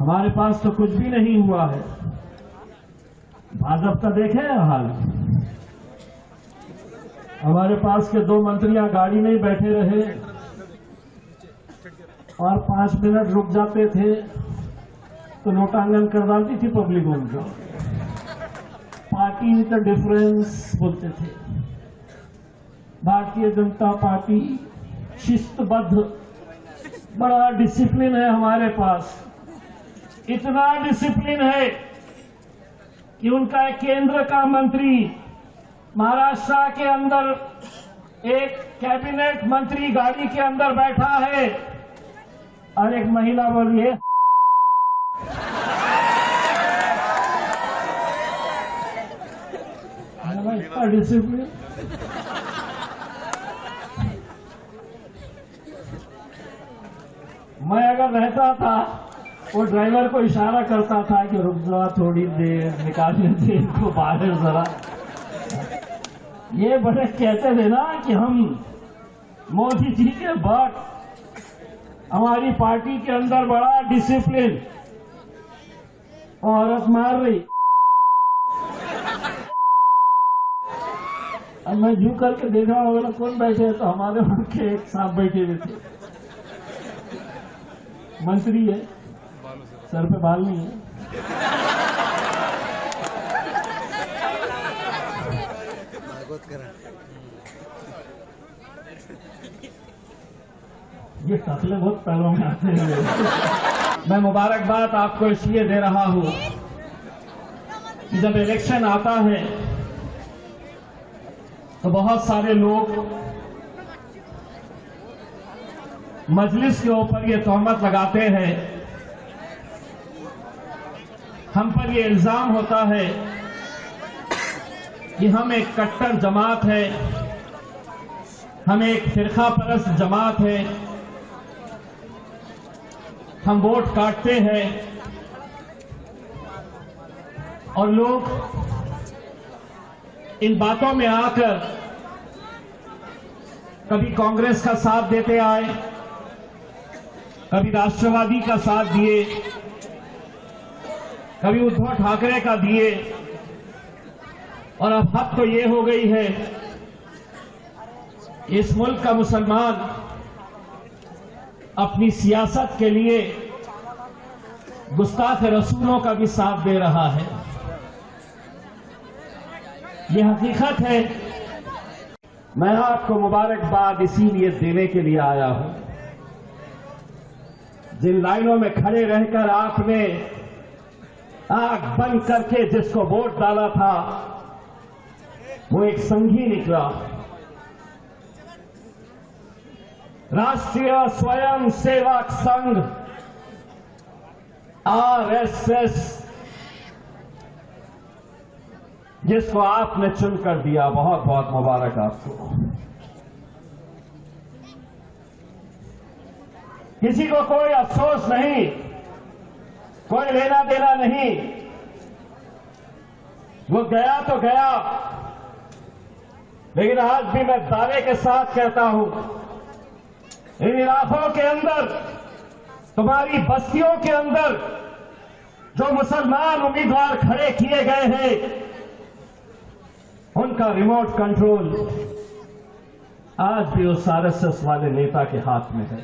हमारे पास तो कुछ भी नहीं हुआ है। भाजपा का देखें हाल, हमारे पास के 2 मंत्रियां गाड़ी में ही बैठे रहे और 5 मिनट रुक जाते थे तो नोटांकन कर डालती थी पब्लिक उनको। पार्टी विद डिफरेंस बोलते थे। भारतीय जनता पार्टी शिस्तबद्ध, बड़ा डिसिप्लिन है हमारे पास। इतना डिसिप्लिन है कि उनका एक केंद्र का मंत्री महाराष्ट्र के अंदर एक कैबिनेट मंत्री गाड़ी के अंदर बैठा है और एक महिला बोली है इतना डिसिप्लिन। मैं अगर रहता था वो ड्राइवर को इशारा करता था कि रुक जा थोड़ी देर, निकालने दे इनको बाहर जरा। ये बड़े कहते थे ना कि हम मोदी जी के बाद हमारी पार्टी के अंदर बड़ा डिसिप्लिन। औरत मार रही, अब मैं झुक करके देखा होगा कौन बैठे, तो हमारे वहां के एक साहब बैठे हुए थे। मंत्री है, सर पे बाल नहीं है। ये टकले बहुत पैरों में आते हैं। मैं मुबारकबाद आपको इसलिए दे रहा हूं कि जब इलेक्शन आता है तो बहुत सारे लोग मजलिस के ऊपर ये तोहमत लगाते हैं, हम पर ये इल्जाम होता है कि हम एक कट्टर जमात है, हम एक फिरका परस्त जमात है, हम वोट काटते हैं। और लोग इन बातों में आकर कभी कांग्रेस का साथ देते आए, कभी राष्ट्रवादी का साथ दिए, कभी उद्धव ठाकरे का दिए। और अब हद तो ये हो गई है इस मुल्क का मुसलमान अपनी सियासत के लिए गुस्ताख रसूलों का भी साथ दे रहा है। ये हकीकत है। मैं आपको मुबारकबाद इसीलिए देने के लिए आया हूं। जिन लाइनों में खड़े रहकर आपने आंख बंद करके जिसको वोट डाला था वो एक संघी निकला। राष्ट्रीय स्वयं सेवक संघ आरएसएस, जिसको आपने चुनकर दिया। बहुत बहुत मुबारक आपको। किसी को कोई अफसोस नहीं, कोई लेना देना नहीं। वो गया तो गया, लेकिन आज भी मैं दावे के साथ कहता हूं, इन इलाकों के अंदर, तुम्हारी बस्तियों के अंदर जो मुसलमान उम्मीदवार खड़े किए गए हैं, उनका रिमोट कंट्रोल आज भी उस आरएसएस वाले नेता के हाथ में है।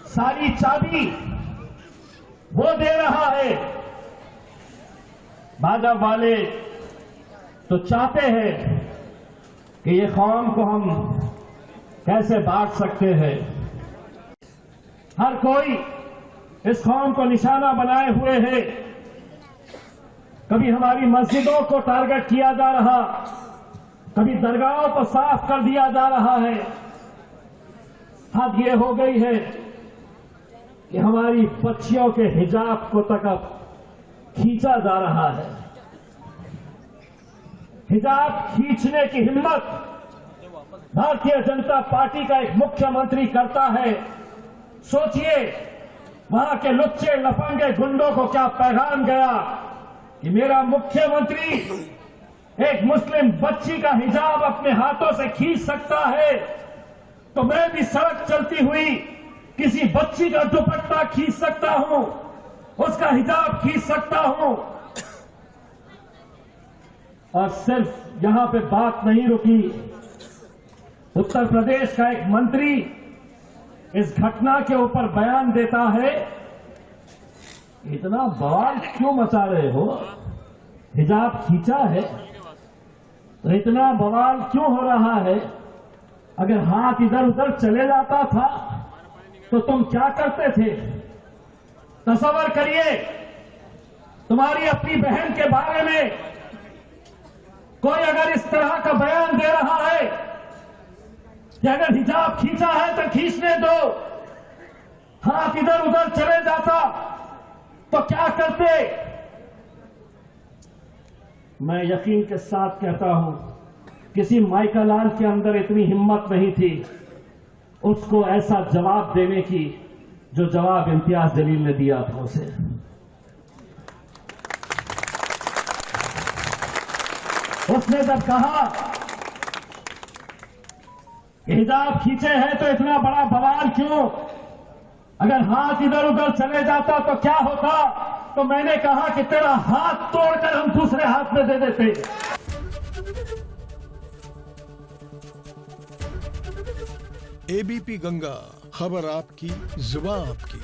सारी चाबी वो दे रहा है। भाजपा वाले तो चाहते हैं कि ये कौम को हम कैसे बांट सकते हैं। हर कोई इस कौम को निशाना बनाए हुए है। कभी हमारी मस्जिदों को टारगेट किया जा रहा, कभी दरगाहों को साफ कर दिया जा रहा है। हद ये हो गई है कि हमारी बच्चियों के हिजाब को तक अब खींचा जा रहा है। हिजाब खींचने की हिम्मत भारतीय जनता पार्टी का एक मुख्यमंत्री करता है। सोचिए वहां के लुच्चे लफंगे गुंडों को क्या पैगाम गया कि मेरा मुख्यमंत्री एक मुस्लिम बच्ची का हिजाब अपने हाथों से खींच सकता है। तो मैं भी सड़क चलती हुई किसी बच्ची का दुपट्टा खींच सकता हूं, उसका हिजाब खींच सकता हूं। और सिर्फ यहां पे बात नहीं रुकी। उत्तर प्रदेश का एक मंत्री इस घटना के ऊपर बयान देता है, इतना बवाल क्यों मचा रहे हो? हिजाब खींचा है तो इतना बवाल क्यों हो रहा है? अगर हाथ इधर उधर चले जाता था तो तुम क्या करते थे? तसव्वुर करिए, तुम्हारी अपनी बहन के बारे में कोई अगर इस तरह का बयान दे रहा है कि अगर हिजाब खींचा है तो खींचने दो, हाथ इधर उधर चले जाता तो क्या करते? मैं यकीन के साथ कहता हूं, किसी माइकल लाल के अंदर इतनी हिम्मत नहीं थी उसको ऐसा जवाब देने की जो जवाब इम्तियाज जलील ने दिया था उसे। उसने जब कहा कि हिजाब खींचे हैं तो इतना बड़ा बवाल क्यों, अगर हाथ इधर उधर चले जाता तो क्या होता, तो मैंने कहा कि तेरा हाथ तोड़कर हम दूसरे हाथ में दे देते। एबीपी गंगा, खबर आपकी, जुबान आपकी।